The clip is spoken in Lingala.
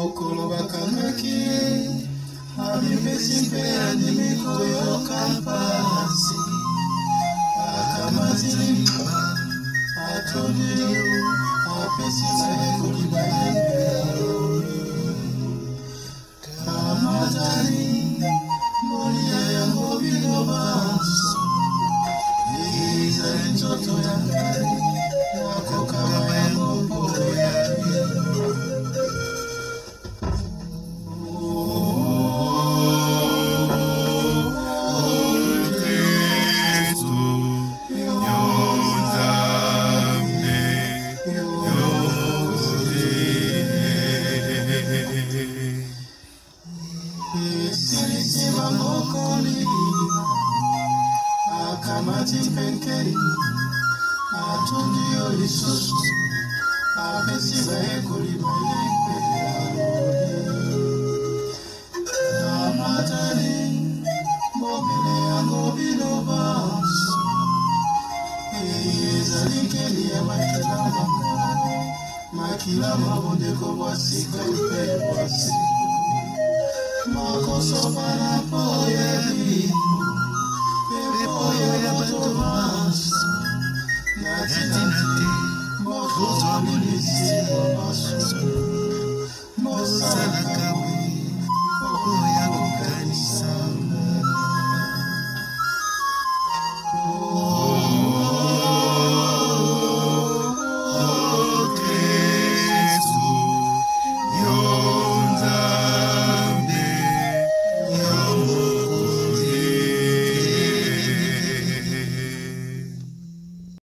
Okolo bakanaki abimbesimbe animiko yokapasi akamazilimba atoniyo apesisa ekolibayo kamatani molia yango bilobanso ezali nzoto ya ngai nakokama yango mpo ya Penkei, atundio lisusu, apesiba ekolibaye amatali, mobile yango bilobanso, ezalikeli ya makila mabondeko bwasika mpe bwasi, makosoba na po yebi, oyo ya Thomas natinati moto abonisi mosalaka